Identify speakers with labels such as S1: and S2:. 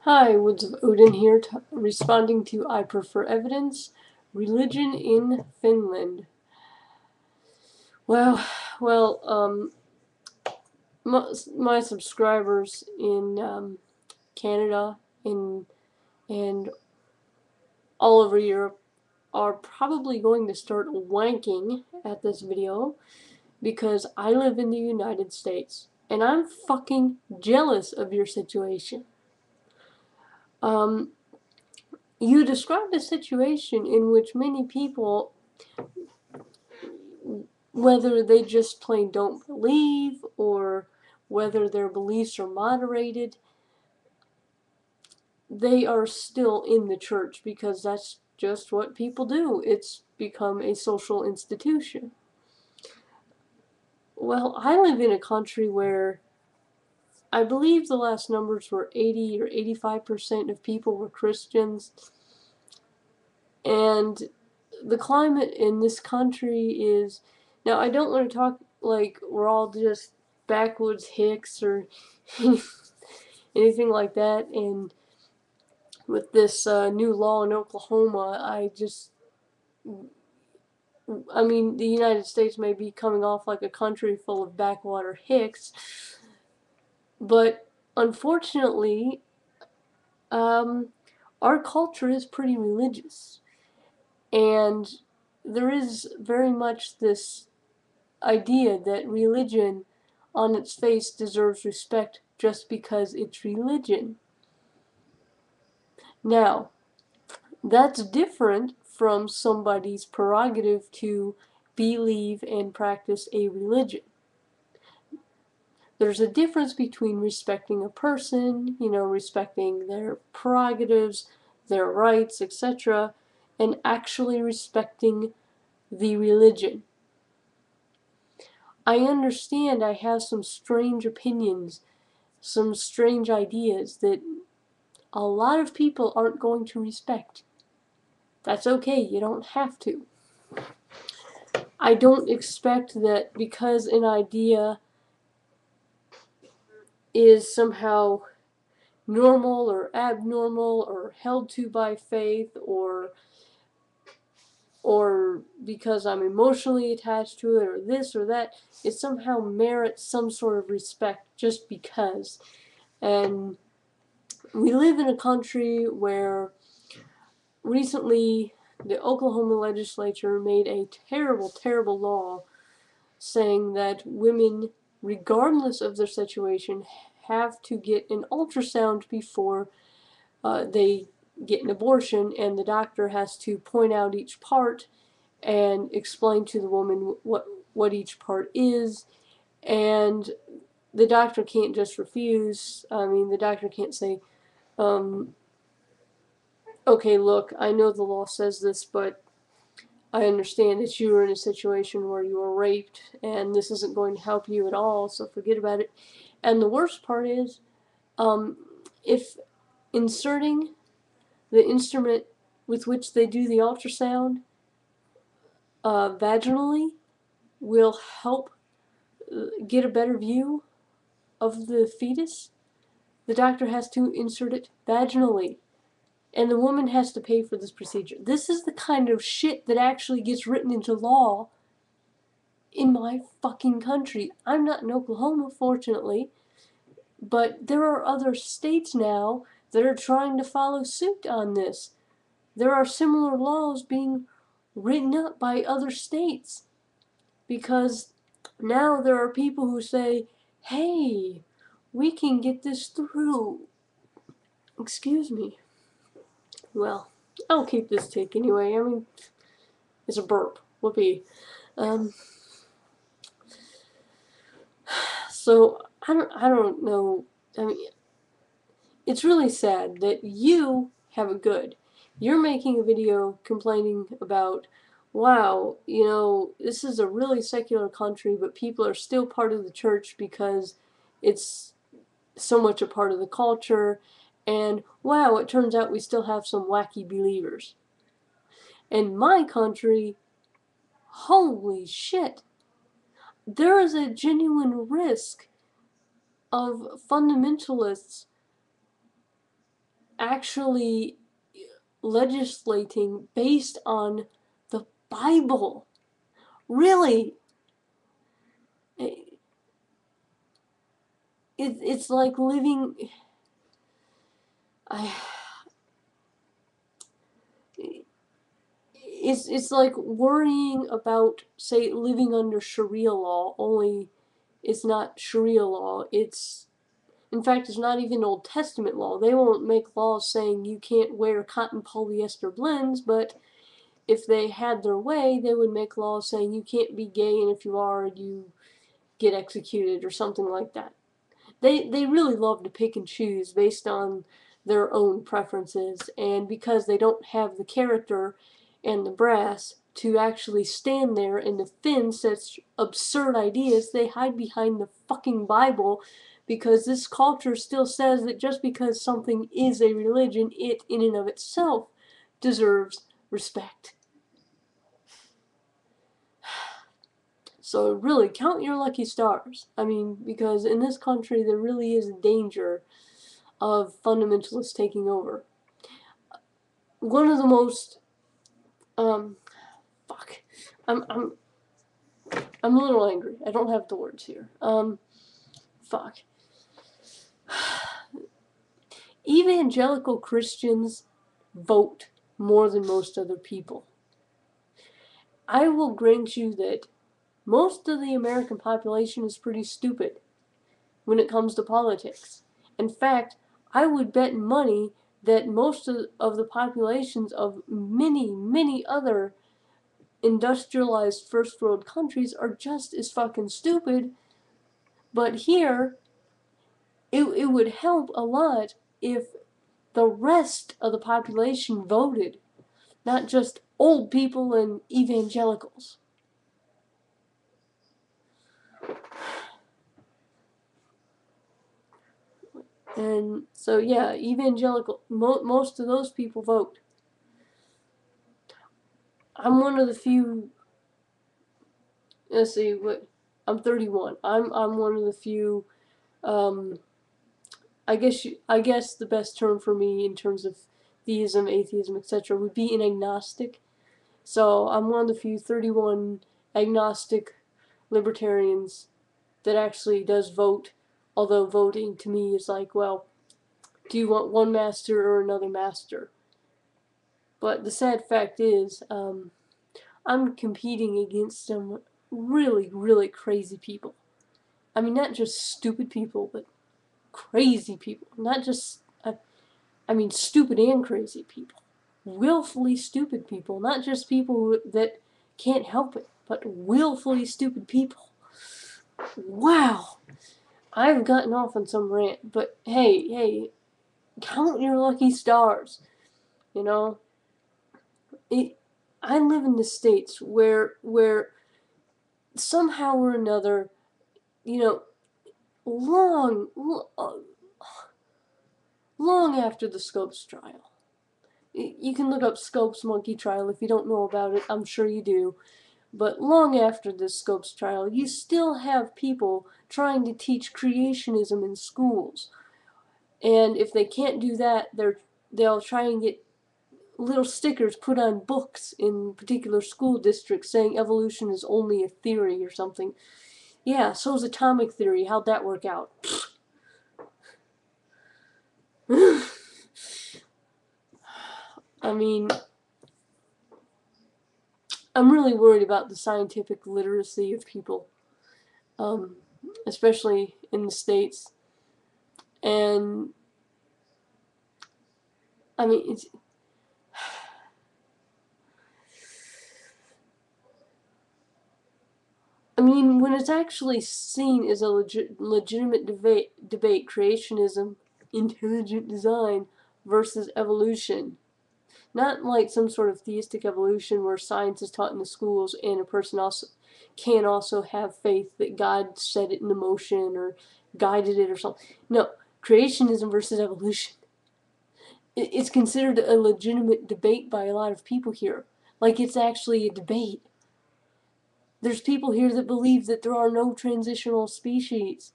S1: Hi, Woods of Odin here, responding to I Prefer Evidence, Religion in Finland. Well, well, my subscribers in Canada in, and all over Europe are probably going to start wanking at this video because I live in the United States and I'm fucking jealous of your situation. Um, you described a situation in which many people, whether they just plain don't believe or whether their beliefs are moderated, they are still in the church because that's just what people do. It's become a social institution. Well, I live in a country where I believe the last numbers were 80 or 85% of people were Christians. And the climate in this country is, now I don't want to talk like we're all just backwoods hicks or anything like that. And with this new law in Oklahoma, I mean, the United States may be coming off like a country full of backwater hicks, but unfortunately, um, our culture is pretty religious. And there is very much this idea that religion on its face deserves respect just because it's religion. Now, that's different from somebody's prerogative to believe and practice a religion. There's a difference between respecting a person, respecting their prerogatives, their rights, etc., and actually respecting the religion. I understand I have some strange opinions, some strange ideas that a lot of people aren't going to respect. That's okay, you don't have to. I don't expect that because an idea is somehow normal or abnormal or held to by faith or because I'm emotionally attached to it or this or that, it somehow merits some sort of respect just because. And we live in a country where recently the Oklahoma legislature made a terrible, terrible law saying that women, regardless of their situation, have to get an ultrasound before they get an abortion, and the doctor has to point out each part and explain to the woman what each part is, and the doctor can't just refuse. I mean, the doctor can't say, okay, look, I know the law says this, but I understand that you were in a situation where you were raped and this isn't going to help you at all, so forget about it. And the worst part is, if inserting the instrument with which they do the ultrasound vaginally will help get a better view of the fetus, the doctor has to insert it vaginally. And the woman has to pay for this procedure. This is the kind of shit that actually gets written into law in my fucking country. I'm not in Oklahoma, fortunately, but there are other states now that are trying to follow suit on this. There are similar laws being written up by other states because now there are people who say, hey, we can get this through. Excuse me. Well, I'll keep this tick anyway. I mean, it's a burp. Whoopee. Um, so I don't know. I mean, it's really sad that you have it good. You're making a video complaining about, wow, this is a really secular country, but people are still part of the church because it's so much a part of the culture. And wow, it turns out we still have some wacky believers. In my country, holy shit, there is a genuine risk of fundamentalists actually legislating based on the Bible. Really, it's like living. I, it's like worrying about, say, living under Sharia law. Only it's not Sharia law. It's, in fact, it's not even Old Testament law. They won't make laws saying you can't wear cotton polyester blends, but if they had their way, they would make laws saying you can't be gay, and if you are, you get executed or something like that. They really love to pick and choose based on their own preferences, and because they don't have the character and the brass to actually stand there and defend such absurd ideas, they hide behind the fucking Bible, because this culture still says that just because something is a religion, it in and of itself deserves respect. So really, count your lucky stars. I mean, because in this country there really is a danger of fundamentalists taking over. One of the most, fuck, I'm a little angry. I don't have the words here. Fuck. Evangelical Christians vote more than most other people. I will grant you that most of the American population is pretty stupid when it comes to politics. In fact, I would bet money that most of the populations of many, many other industrialized first world countries are just as fucking stupid. But here, it would help a lot if the rest of the population voted, not just old people and evangelicals. And so, yeah, most of those people vote. I'm one of the few. Let's see, what? I'm 31. I'm one of the few. Um, I guess the best term for me in terms of theism, atheism, etc., would be an agnostic. So I'm one of the few 31 agnostic libertarians that actually does vote. Although voting to me is like, well, do you want one master or another master? But the sad fact is, I'm competing against some really, really crazy people. I mean, not just stupid people, but crazy people. Not just, I mean, stupid and crazy people. Willfully stupid people. Not just people that can't help it, but willfully stupid people. Wow. I've gotten off on some rant, but hey, count your lucky stars. You know, I live in the States where somehow or another, you know, long, long after the Scopes trial. You can look up Scopes monkey trial if you don't know about it. I'm sure you do. But long after the Scopes trial, you still have people trying to teach creationism in schools. And if they can't do that, they'll try and get little stickers put on books in particular school districts saying evolution is only a theory or something. Yeah, so's atomic theory. How'd that work out? I mean, I'm really worried about the scientific literacy of people, especially in the States. And I mean, when it's actually seen as a legitimate debate, creationism, intelligent design versus evolution, not like some sort of theistic evolution where science is taught in the schools and a person also can also have faith that God set it into motion or guided it or something. No, creationism versus evolution. It's considered a legitimate debate by a lot of people here. Like it's actually a debate. There's people here that believe that there are no transitional species.